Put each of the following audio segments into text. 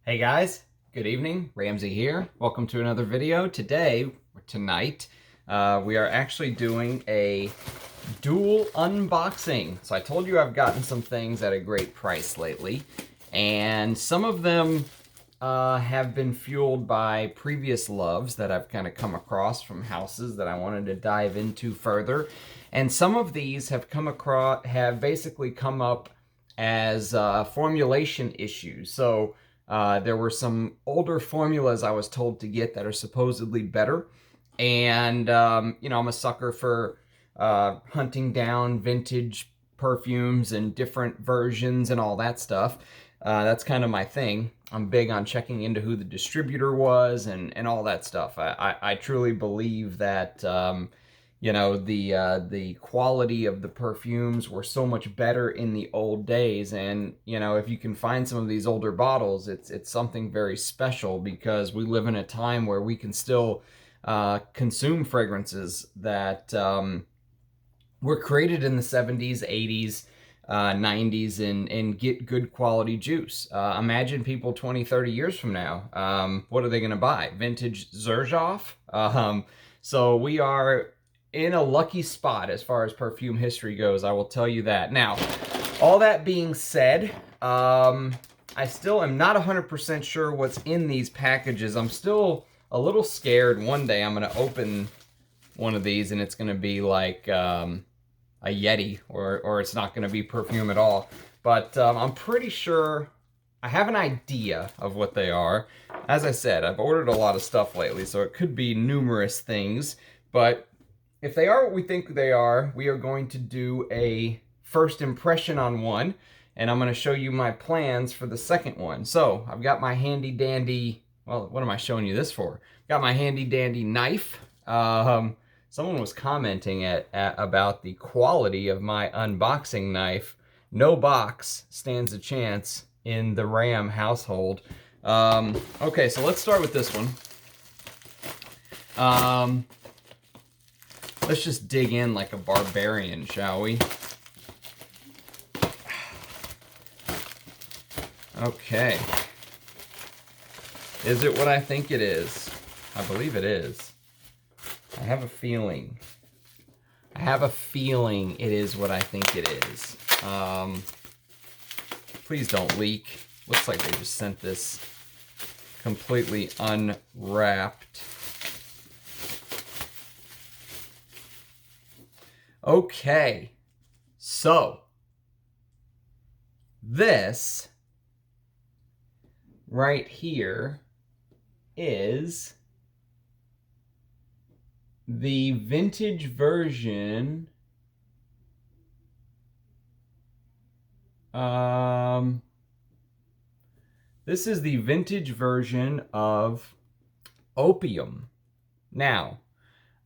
Hey guys, good evening. Ramsey here. Welcome to another video. Tonight, we are actually doing a dual unboxing. So I told you I've gotten some things at a great price lately, and some of them have been fueled by previous loves that I've kind of come across from houses that I wanted to dive into further. And some of these have basically come up as formulation issues. So there were some older formulas I was told to get that are supposedly better. And, I'm a sucker for hunting down vintage perfumes and different versions and all that stuff. That's kind of my thing. I'm big on checking into who the distributor was and all that stuff. I truly believe that the quality of the perfumes were so much better in the old days. And if you can find some of these older bottles, it's something very special, because we live in a time where we can still consume fragrances that were created in the 70s, 80s, 90s, and get good quality juice. Imagine people 20, 30 years from now. What are they going to buy? Vintage Xerjoff? So we are in a lucky spot as far as perfume history goes, I will tell you that. Now, all that being said, I still am not 100% sure what's in these packages. I'm still a little scared. One day I'm going to open one of these and it's going to be like a Yeti, or it's not going to be perfume at all. But I'm pretty sure I have an idea of what they are. As I said, I've ordered a lot of stuff lately, so it could be numerous things. But if they are what we think they are, we are going to do a first impression on one, and I'm going to show you my plans for the second one. So I've got my handy dandy, well, what am I showing you this for? Got my handy dandy knife. Someone was commenting about the quality of my unboxing knife. No box stands a chance in the Ram household. Okay, so let's start with this one. Let's just dig in like a barbarian, shall we? Okay. Is it what I think it is? I believe it is. I have a feeling. I have a feeling it is what I think it is. Please don't leak. Looks like they just sent this completely unwrapped. Okay, so this right here is the vintage version. This is the vintage version of Opium. Now,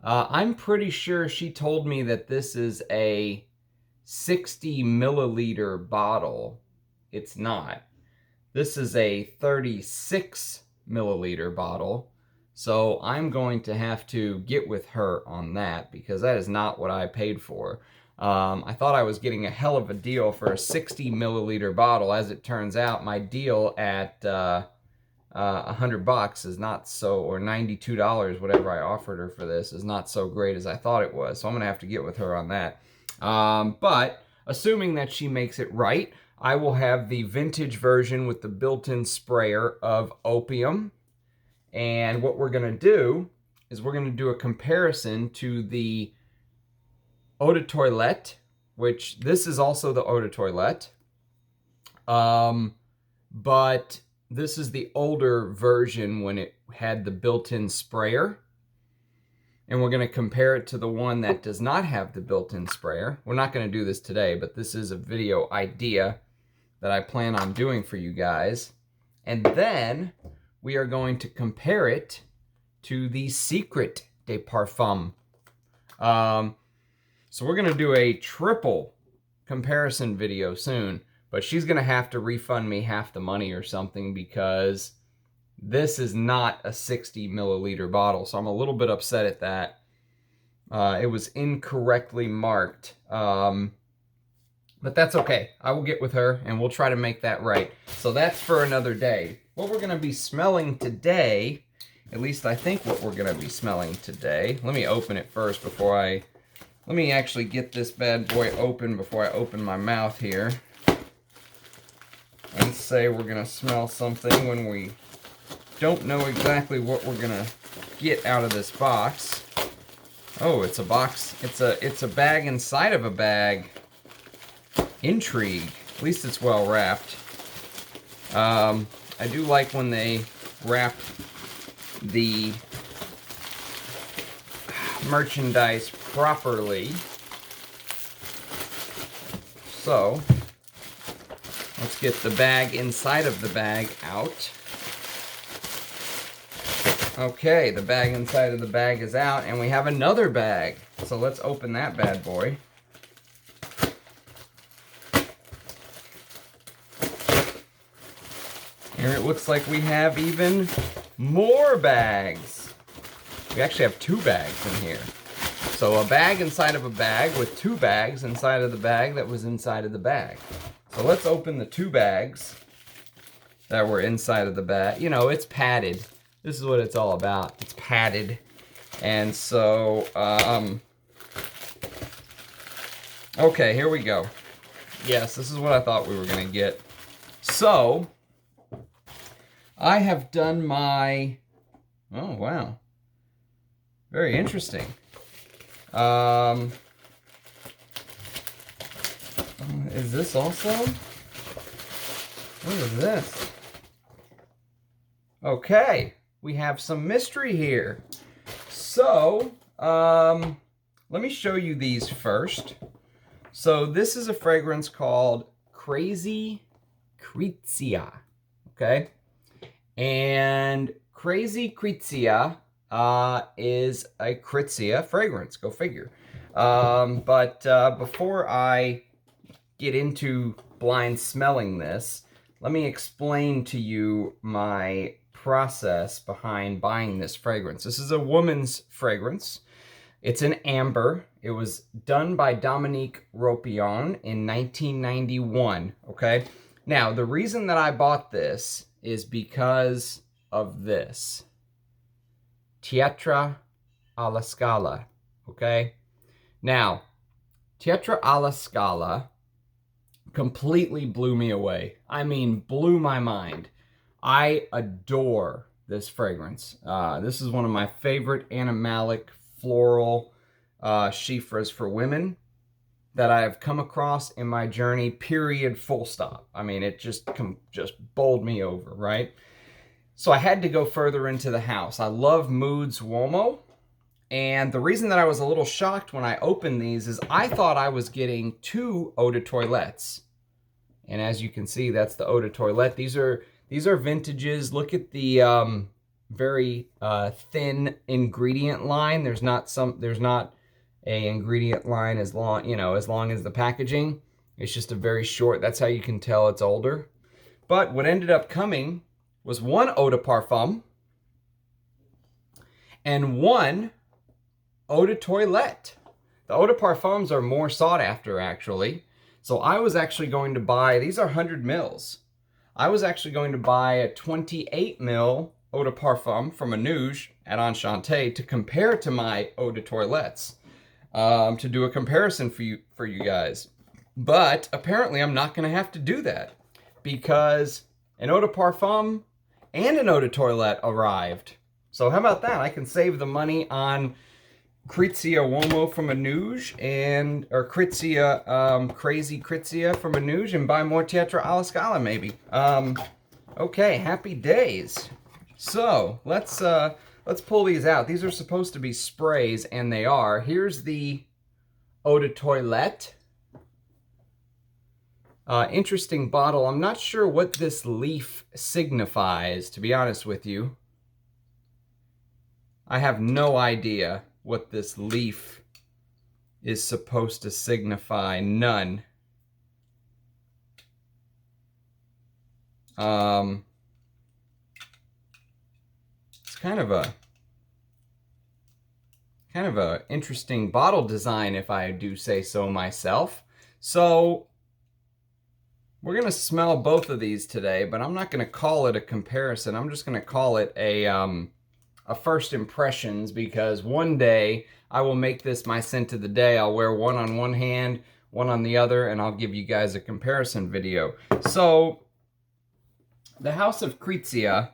I'm pretty sure she told me that this is a 60 milliliter bottle. It's not. This is a 36 milliliter bottle. So I'm going to have to get with her on that, because that is not what I paid for. I thought I was getting a hell of a deal for a 60 milliliter bottle. As it turns out, my deal at $100 is not so, or $92, whatever I offered her for this, is not so great as I thought it was. So I'm gonna have to get with her on that. But assuming that she makes it right, I will have the vintage version with the built-in sprayer of Opium. And what we're gonna do is we're gonna do a comparison to the Eau de Toilette, which this is also the Eau de Toilette. But this is the older version when it had the built-in sprayer. And we're going to compare it to the one that does not have the built-in sprayer. We're not going to do this today, but this is a video idea that I plan on doing for you guys. And then we are going to compare it to the Secret de Parfum. So we're going to do a triple comparison video soon. But she's going to have to refund me half the money or something, because this is not a 60 milliliter bottle. So I'm a little bit upset at that. It was incorrectly marked. But that's okay. I will get with her and we'll try to make that right. So that's for another day. What we're going to be smelling today, at least I think what we're going to be smelling today. Let me open it first before let me actually get this bad boy open before I open my mouth here. And say we're going to smell something when we don't know exactly what we're going to get out of this box. Oh, it's a box. It's a bag inside of a bag. Intrigue. At least it's well wrapped. I do like when they wrap the merchandise properly. So, let's get the bag inside of the bag out. Okay, the bag inside of the bag is out, and we have another bag. So let's open that bad boy. Here it looks like we have even more bags. We actually have 2 bags in here. So a bag inside of a bag with 2 bags inside of the bag that was inside of the bag. So let's open the 2 bags that were inside of the bag. You know, it's padded. This is what it's all about. It's padded. And so, okay, here we go. Yes, this is what I thought we were gonna get. So, I have done my, oh wow, very interesting. Is this also? What is this? Okay, we have some mystery here. So, let me show you these first. So this is a fragrance called Krazy Krizia, okay? And Krazy Krizia is a Krizia fragrance, go figure. But before I get into blind smelling this, let me explain to you my process behind buying this fragrance. This is a woman's fragrance. It's an amber. It was done by Dominique Ropion in 1991, okay? Now, the reason that I bought this is because of this. Teatra alla Scala, okay? Now, Teatra alla Scala completely blew me away. I mean, blew my mind. I adore this fragrance. This is one of my favorite animalic floral chiffres for women that I have come across in my journey, period, full stop. I mean, it just bowled me over, right? So I had to go further into the house. I love Moods Uomo. And the reason that I was a little shocked when I opened these is I thought I was getting 2 eau de toilettes. And as you can see, that's the eau de toilette. These are vintages. Look at the very thin ingredient line. There's not a ingredient line as long, you know, as long as the packaging. It's just a very short, that's how you can tell it's older. But what ended up coming was 1 eau de parfum and 1 eau de toilette. The eau de parfums are more sought after, actually. So I was actually going to buy, these are 100 mils. I was actually going to buy a 28 mil eau de parfum from Anouge at Enchanté to compare to my eau de toilettes. To do a comparison for you guys. But apparently I'm not going to have to do that because an eau de parfum and an eau de toilette arrived. So how about that? I can save the money on Krizia Uomo from Anouge or Krizia, Krazy Krizia from Anouge and buy more Teatra alla Scala maybe. Okay, happy days. So let's pull these out. These are supposed to be sprays, and they are. Here's the eau de toilette. Interesting bottle. I'm not sure what this leaf signifies, to be honest with you. I have no idea what this leaf is supposed to signify. None. It's kind of a interesting bottle design, if I do say so myself. So We're going to smell both of these today, but I'm not going to call it a comparison. I'm just going to call it a first impressions, because one day I will make this my scent of the day. I'll wear one on one hand, one on the other, and I'll give you guys a comparison video. So the House of Krizia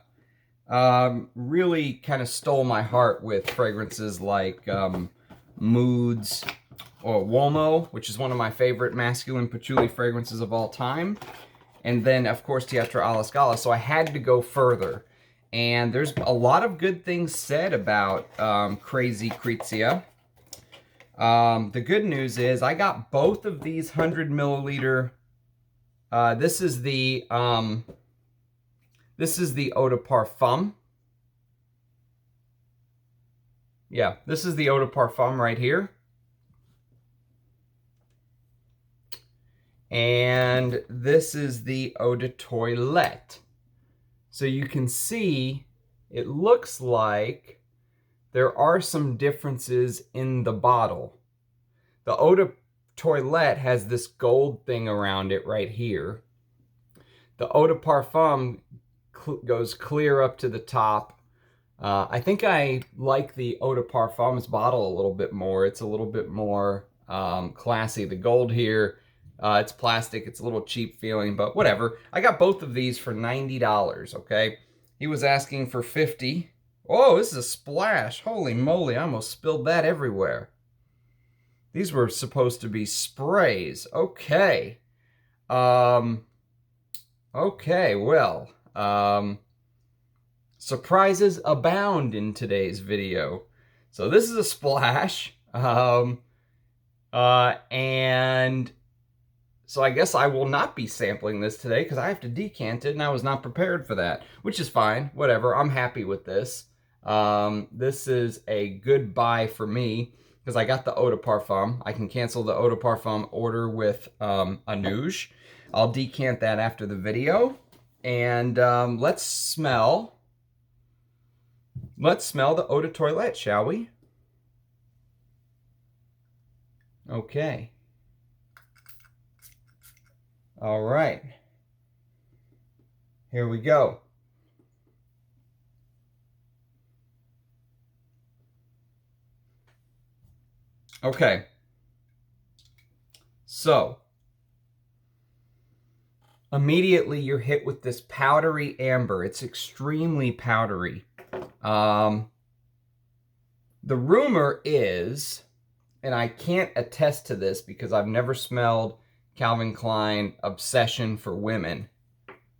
really kind of stole my heart with fragrances like Moods or Uomo, which is one of my favorite masculine patchouli fragrances of all time. And then, of course, Teatro alla Scala. So I had to go further. And there's a lot of good things said about Krazy Krizia. The good news is I got both of these 100 milliliter. This is the Eau de Parfum. Yeah, this is the Eau de Parfum right here. And this is the Eau de Toilette. So you can see, it looks like there are some differences in the bottle. The Eau de Toilette has this gold thing around it right here. The Eau de Parfum goes clear up to the top. I think I like the Eau de Parfum's bottle a little bit more. It's a little bit more classy. The gold here, it's plastic. It's a little cheap feeling, but whatever. I got both of these for $90, okay? He was asking for $50. Oh, this is a splash. Holy moly, I almost spilled that everywhere. These were supposed to be sprays. Okay. Okay, well, surprises abound in today's video. So this is a splash. And so I guess I will not be sampling this today because I have to decant it, and I was not prepared for that, which is fine. Whatever. I'm happy with this. This is a good buy for me because I got the Eau de Parfum. I can cancel the Eau de Parfum order with Anuj. I'll decant that after the video. And let's smell the Eau de Toilette, shall we? Okay. All right. Here we go. Okay. So, immediately you're hit with this powdery amber. It's extremely powdery. The rumor is, and I can't attest to this because I've never smelled Calvin Klein Obsession for Women.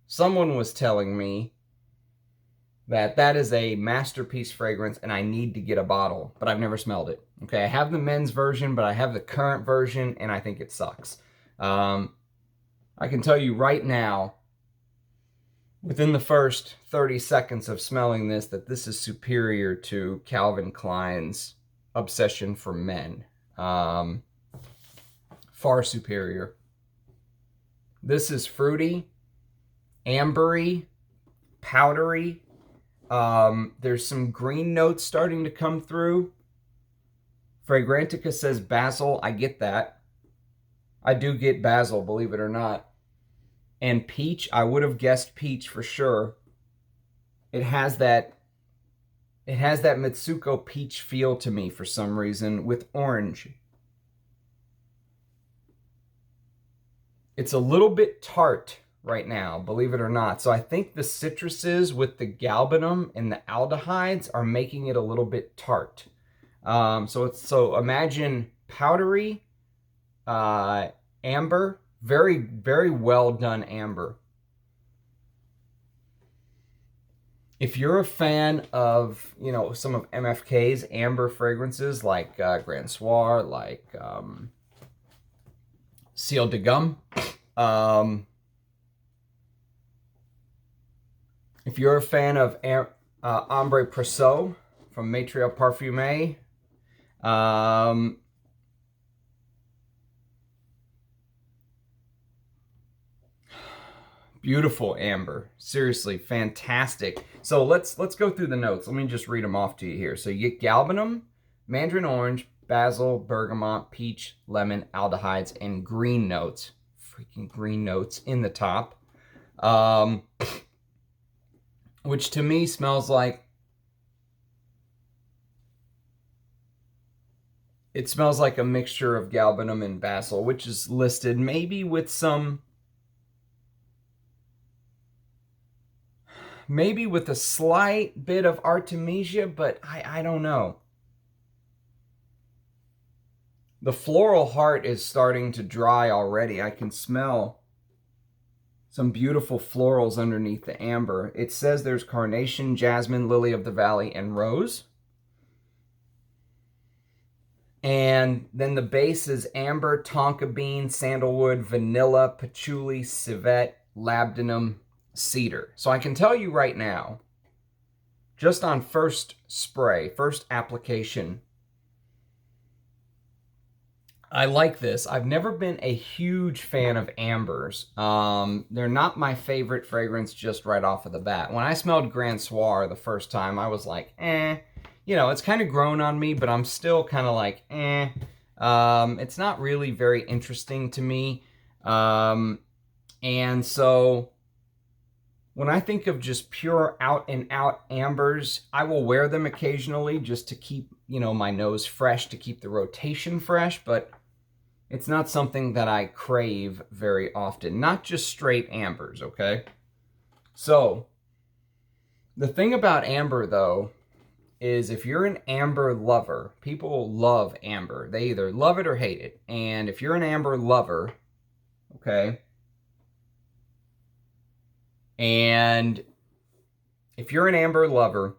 Someone was telling me that that is a masterpiece fragrance and I need to get a bottle, but I've never smelled it. Okay, I have the men's version, but I have the current version and I think it sucks. I can tell you right now, within the first 30 seconds of smelling this, that this is superior to Calvin Klein's Obsession for Men. Far superior. This is fruity, ambery, powdery. There's some green notes starting to come through. Fragrantica says basil. I get that. I do get basil, believe it or not. And peach, I would have guessed peach for sure. It has that Mitsuko peach feel to me for some reason with orange. It's a little bit tart right now, believe it or not. So I think the citruses with the galbanum and the aldehydes are making it a little bit tart. So imagine powdery, amber, very, very well done amber. If you're a fan of, you know, some of MFK's amber fragrances like Grand Soir, like Ciel de Gum, if you're a fan of Ambre Presso from Maître Parfumé, beautiful amber, seriously fantastic. So let's go through the notes. Let me just read them off to you here. So you get galbanum, mandarin orange, basil, bergamot, peach, lemon, aldehydes, and green notes. freaking green notes in the top, which to me smells like, it smells like a mixture of galbanum and basil, which is listed maybe with a slight bit of artemisia, but I don't know. The floral heart is starting to dry already. I can smell some beautiful florals underneath the amber. It says there's carnation, jasmine, lily of the valley, and rose. And then the base is amber, tonka bean, sandalwood, vanilla, patchouli, civet, labdanum, cedar. So I can tell you right now, just on first spray, first application, I like this. I've never been a huge fan of ambers. They're not my favorite fragrance just right off of the bat. When I smelled Grand Soir the first time, I was like, eh. You know, it's kind of grown on me, but I'm still kind of like, eh. It's not really very interesting to me. And so when I think of just pure out and out ambers, I will wear them occasionally just to keep, you know, my nose fresh, to keep the rotation fresh, but it's not something that I crave very often. Not just straight ambers, okay? So, the thing about amber, though, is if you're an amber lover, people love amber. They either love it or hate it. And if you're an amber lover, okay, and if you're an amber lover,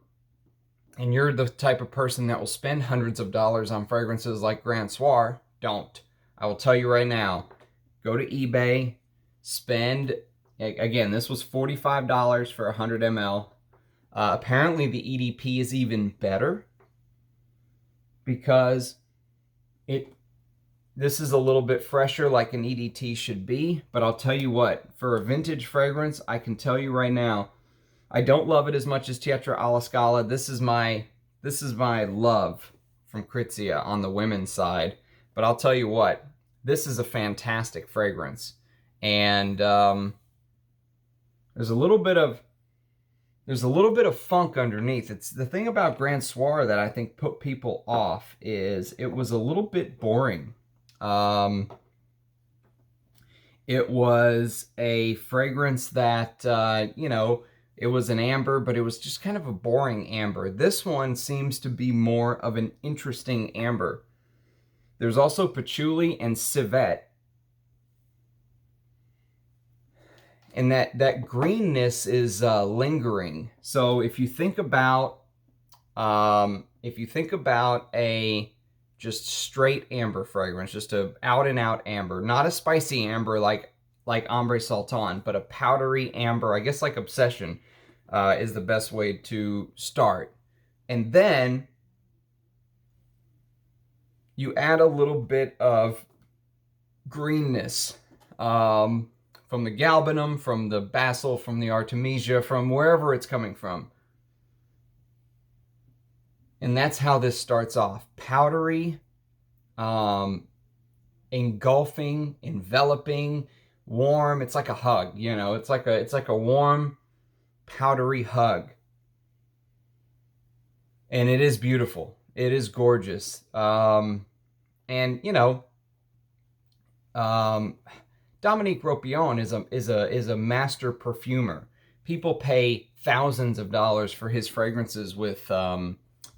and you're the type of person that will spend hundreds of dollars on fragrances like Grand Soir, don't. I will tell you right now, go to eBay, spend, again, this was $45 for 100 ml. Apparently the EDP is even better because this is a little bit fresher like an EDT should be, but I'll tell you what, for a vintage fragrance, I can tell you right now, I don't love it as much as Pietra alla Scala. This is my love from Krizia on the women's side, but I'll tell you what, this is a fantastic fragrance, and there's a little bit of funk underneath. It's the thing about Grand Soir that I think put people off is it was a little bit boring. It was a fragrance that you know, it was an amber, but it was just kind of a boring amber. This one seems to be more of an interesting amber. There's also patchouli and civet. And that greenness is lingering. So if you think about a just straight amber fragrance, just a out and out amber, not a spicy amber like Ambre Sultan, but a powdery amber, I guess like Obsession is the best way to start. And then you add a little bit of greenness from the galbanum, from the basil, from the artemisia, from wherever it's coming from. And that's how this starts off. Powdery, engulfing, enveloping, warm. It's like a hug, you know. It's like a warm, powdery hug. And it is beautiful. It is gorgeous. And, you know, Dominique Ropion is a master perfumer. People pay thousands of dollars for his fragrances with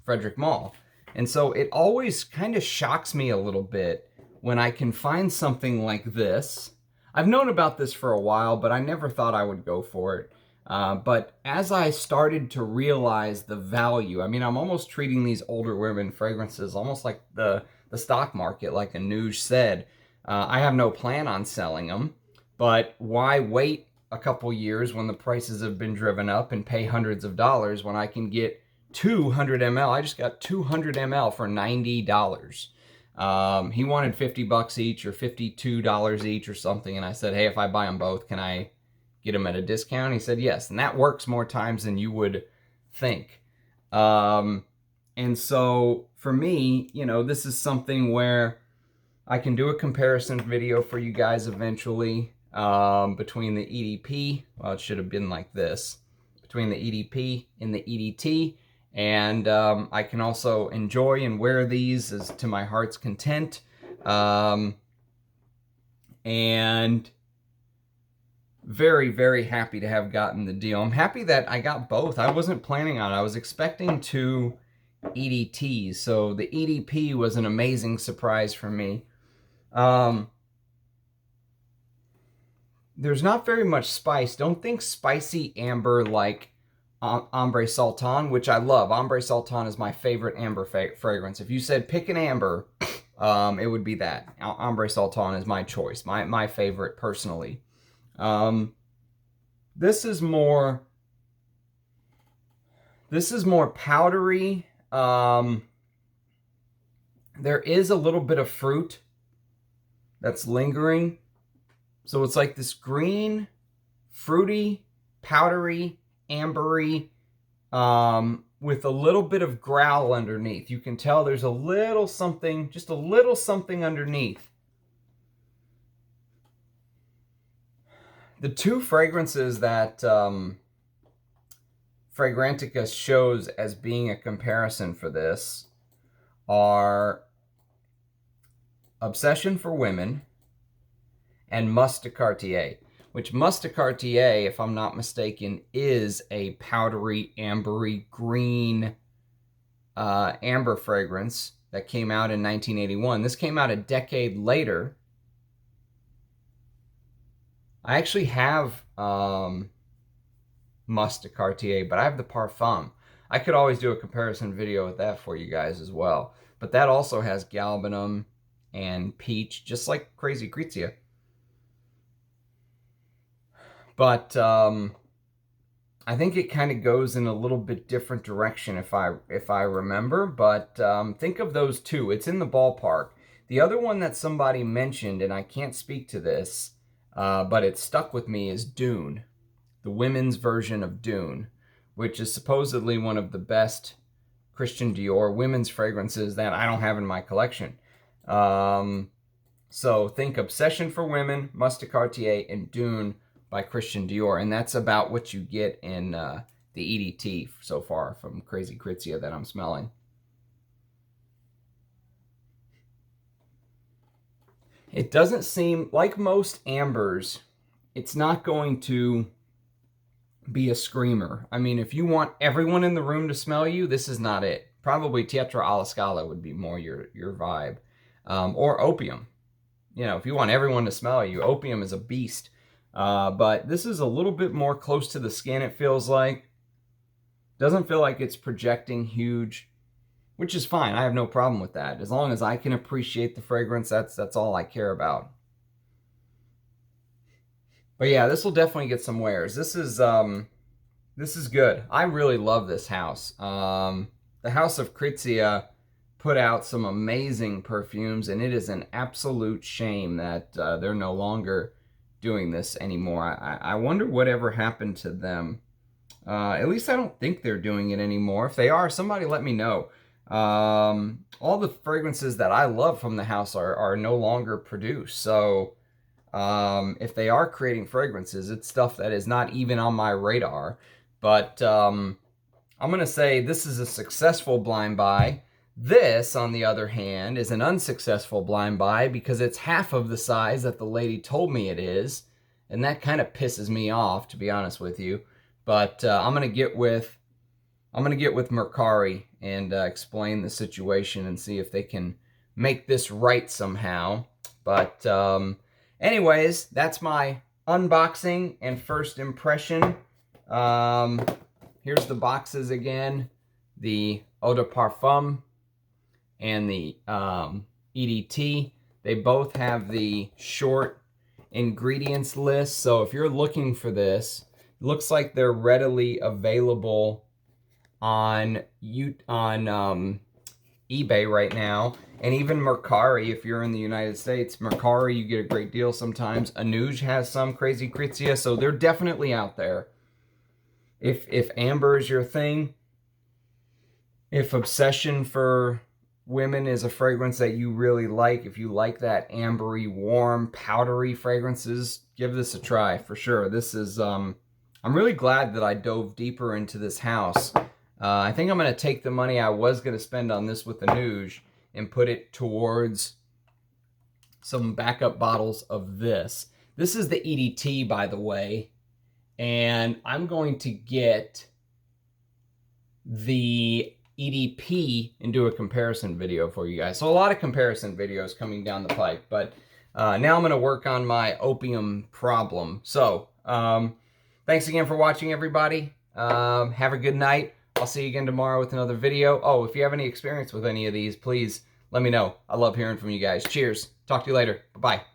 Frederic Malle. And so it always kind of shocks me a little bit when I can find something like this. I've known about this for a while, but I never thought I would go for it. But as I started to realize the value, I mean, I'm almost treating these older women fragrances almost like the stock market, like Anuj said. I have no plan on selling them, but why wait a couple years when the prices have been driven up and pay hundreds of dollars when I can get 200 ml? I just got 200 ml for $90. He wanted $50 each or $52 each or something, and I said, hey, if I buy them both, can I get them at a discount? He said yes, and that works more times than you would think. And so for me, you know, this is something where I can do a comparison video for you guys eventually. between the EDP. Well, it should have been like this. Between the EDP and the EDT. And I can also enjoy and wear these as to my heart's content. And very, very happy to have gotten the deal. I'm happy that I got both. I wasn't planning on it. I was expecting 2 EDTs, so the EDP was an amazing surprise for me. There's not very much spice. Don't think spicy amber like Ambre Sultan, which I love. Ambre Sultan is my favorite amber fragrance. If you said pick an amber, it would be that. Ambre Sultan is my choice, my favorite personally. This is more powdery. There is a little bit of fruit that's lingering. So it's like this green, fruity, powdery, ambery, with a little bit of growl underneath. You can tell there's a little something, just a little something underneath. The 2 fragrances that Fragrantica shows as being a comparison for this are Obsession for Women and Mus de Cartier, which Mus de Cartier, if I'm not mistaken, is a powdery, ambery, green amber fragrance that came out in 1981. This came out a decade later. I actually have Mus de Cartier, but I have the Parfum. I could always do a comparison video with that for you guys as well. But that also has galbanum and peach, just like Krazy Krizia. But I think it kind of goes in a little bit different direction if I remember. But think of those 2. It's in the ballpark. The other one that somebody mentioned, and I can't speak to this, but it stuck with me, is Dune, the women's version of Dune, which is supposedly one of the best Christian Dior women's fragrances that I don't have in my collection. So think Obsession for Women, Mus de Cartier, and Dune by Christian Dior, and that's about what you get in the EDT so far from Krazy Krizia that I'm smelling. It doesn't seem, like most ambers, it's not going to be a screamer. I mean, if you want everyone in the room to smell you, this is not it. Probably Tetra alla Scala would be more your vibe. Or Opium. You know, if you want everyone to smell you, Opium is a beast. But this is a little bit more close to the skin, it feels like. Doesn't feel like it's projecting huge, which is fine. I have no problem with that. As long as I can appreciate the fragrance, that's all I care about. But yeah, this will definitely get some wears. This is good. I really love this house. The House of Krizia put out some amazing perfumes, and it is an absolute shame that they're no longer doing this anymore. I wonder whatever happened to them. At least I don't think they're doing it anymore. If they are, somebody let me know. All the fragrances that I love from the house are no longer produced. So if they are creating fragrances, it's stuff that is not even on my radar. But I'm going to say this is a successful blind buy. This, on the other hand, is an unsuccessful blind buy because it's half of the size that the lady told me it is. And that kind of pisses me off, to be honest with you. But I'm going to get with Mercari and explain the situation and see if they can make this right somehow. But anyways, that's my unboxing and first impression. Here's the boxes again. The Eau de Parfum and the EDT. They both have the short ingredients list. So if you're looking for this, it looks like they're readily available on eBay right now. And even Mercari, if you're in the United States, Mercari, you get a great deal sometimes. Anuj has some, Krazy Krizia, so they're definitely out there. If amber is your thing, if obsession for Women is a fragrance that you really like. If you like that ambery, warm, powdery fragrances, give this a try for sure. This is, I'm really glad that I dove deeper into this house. I think I'm going to take the money I was going to spend on this with the Nuge and put it towards some backup bottles of this. This is the EDT, by the way, and I'm going to get the EDP and do a comparison video for you guys. So a lot of comparison videos coming down the pipe, but now I'm going to work on my opium problem. So thanks again for watching, everybody. Have a good night. I'll see you again tomorrow with another video. Oh, if you have any experience with any of these, please let me know. I love hearing from you guys. Cheers. Talk to you later. Bye-bye.